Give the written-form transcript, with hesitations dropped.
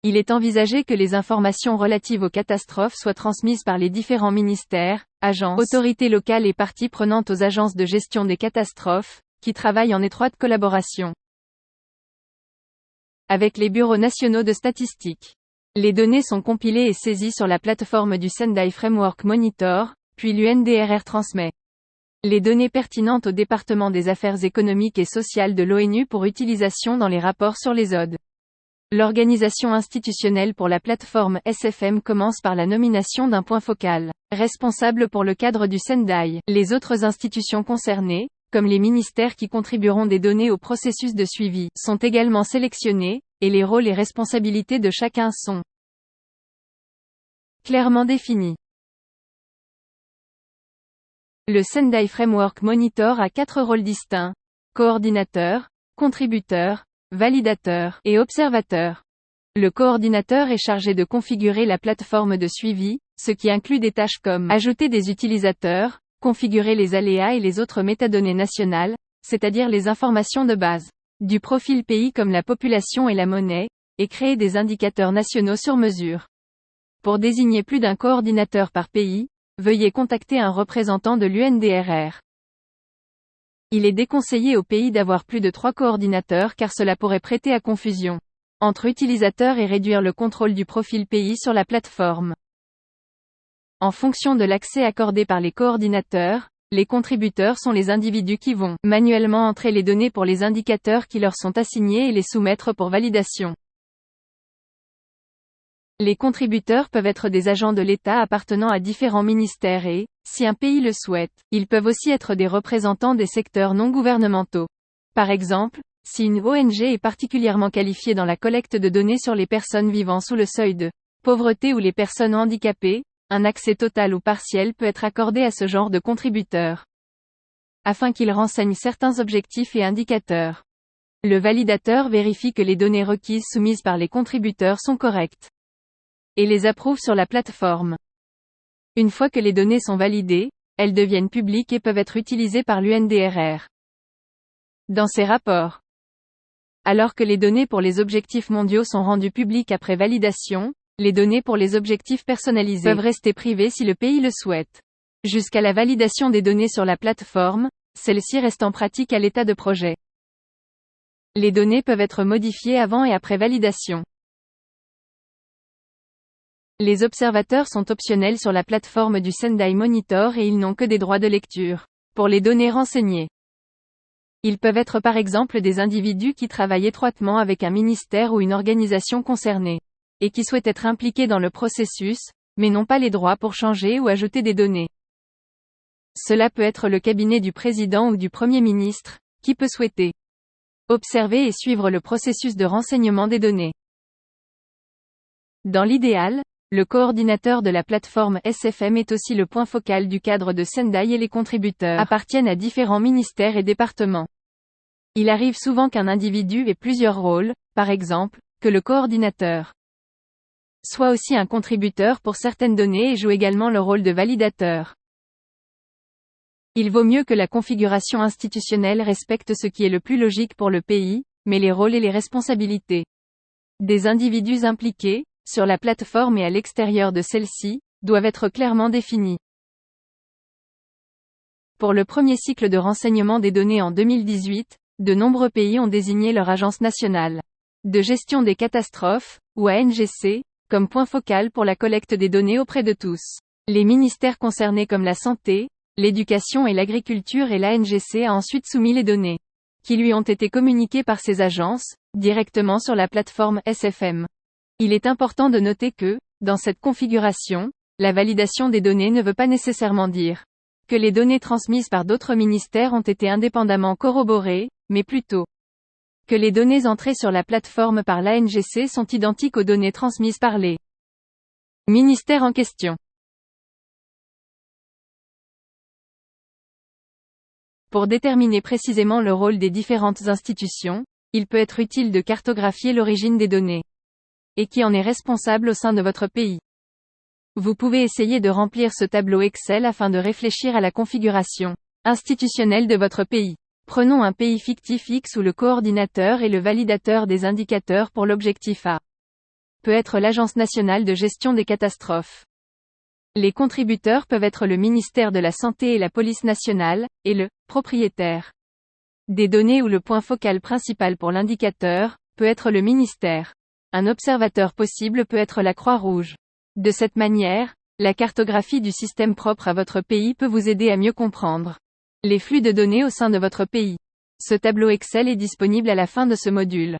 Il est envisagé que les informations relatives aux catastrophes soient transmises par les différents ministères, agences, autorités locales et parties prenantes aux agences de gestion des catastrophes, qui travaillent en étroite collaboration avec les bureaux nationaux de statistiques. Les données sont compilées et saisies sur la plateforme du Sendai Framework Monitor, puis l'UNDRR transmet les données pertinentes au département des affaires économiques et sociales de l'ONU pour utilisation dans les rapports sur les ODE. L'organisation institutionnelle pour la plateforme SFM commence par la nomination d'un point focal, responsable pour le cadre du Sendai. Les autres institutions concernées, comme les ministères qui contribueront des données au processus de suivi, sont également sélectionnées, et les rôles et responsabilités de chacun sont clairement définis. Le Sendai Framework Monitor a 4 rôles distincts: coordinateur, contributeur, validateur et observateur. Le coordinateur est chargé de configurer la plateforme de suivi, ce qui inclut des tâches comme ajouter des utilisateurs, configurer les aléas et les autres métadonnées nationales, c'est-à-dire les informations de base du profil pays comme la population et la monnaie, et créer des indicateurs nationaux sur mesure. Pour désigner plus d'un coordinateur par pays, veuillez contacter un représentant de l'UNDRR. Il est déconseillé au pays d'avoir plus de 3 coordinateurs car cela pourrait prêter à confusion entre utilisateurs et réduire le contrôle du profil pays sur la plateforme. En fonction de l'accès accordé par les coordinateurs, les contributeurs sont les individus qui vont manuellement entrer les données pour les indicateurs qui leur sont assignés et les soumettre pour validation. Les contributeurs peuvent être des agents de l'État appartenant à différents ministères et, si un pays le souhaite, ils peuvent aussi être des représentants des secteurs non gouvernementaux. Par exemple, si une ONG est particulièrement qualifiée dans la collecte de données sur les personnes vivant sous le seuil de pauvreté ou les personnes handicapées, un accès total ou partiel peut être accordé à ce genre de contributeurs, afin qu'ils renseignent certains objectifs et indicateurs. Le validateur vérifie que les données requises soumises par les contributeurs sont correctes et les approuve sur la plateforme. Une fois que les données sont validées, elles deviennent publiques et peuvent être utilisées par l'UNDRR dans ses rapports. Alors que les données pour les objectifs mondiaux sont rendues publiques après validation, les données pour les objectifs personnalisés peuvent rester privées si le pays le souhaite. Jusqu'à la validation des données sur la plateforme, celle-ci reste en pratique à l'état de projet. Les données peuvent être modifiées avant et après validation. Les observateurs sont optionnels sur la plateforme du Sendai Monitor et ils n'ont que des droits de lecture pour les données renseignées. Ils peuvent être par exemple des individus qui travaillent étroitement avec un ministère ou une organisation concernée et qui souhaitent être impliqués dans le processus, mais n'ont pas les droits pour changer ou ajouter des données. Cela peut être le cabinet du président ou du Premier ministre, qui peut souhaiter observer et suivre le processus de renseignement des données. Dans l'idéal, le coordinateur de la plateforme SFM est aussi le point focal du cadre de Sendai et les contributeurs appartiennent à différents ministères et départements. Il arrive souvent qu'un individu ait plusieurs rôles, par exemple, que le coordinateur soit aussi un contributeur pour certaines données et joue également le rôle de validateur. Il vaut mieux que la configuration institutionnelle respecte ce qui est le plus logique pour le pays, mais les rôles et les responsabilités des individus impliqués, sur la plateforme et à l'extérieur de celle-ci, doivent être clairement définis. Pour le premier cycle de renseignement des données en 2018, de nombreux pays ont désigné leur Agence nationale de gestion des catastrophes, ou ANGC, comme point focal pour la collecte des données auprès de tous. Les ministères concernés comme la santé, l'éducation et l'agriculture et l'ANGC a ensuite soumis les données qui lui ont été communiquées par ces agences, directement sur la plateforme SFM. Il est important de noter que, dans cette configuration, la validation des données ne veut pas nécessairement dire que les données transmises par d'autres ministères ont été indépendamment corroborées, mais plutôt que les données entrées sur la plateforme par l'ANGC sont identiques aux données transmises par les ministères en question. Pour déterminer précisément le rôle des différentes institutions, il peut être utile de cartographier l'origine des données et qui en est responsable au sein de votre pays. Vous pouvez essayer de remplir ce tableau Excel afin de réfléchir à la configuration institutionnelle de votre pays. Prenons un pays fictif X où le coordinateur est le validateur des indicateurs pour l'objectif A. peut être l'Agence nationale de gestion des catastrophes. Les contributeurs peuvent être le ministère de la Santé et la police nationale, et le propriétaire des données ou le point focal principal pour l'indicateur peut être le ministère. Un observateur possible peut être la Croix-Rouge. De cette manière, la cartographie du système propre à votre pays peut vous aider à mieux comprendre les flux de données au sein de votre pays. Ce tableau Excel est disponible à la fin de ce module.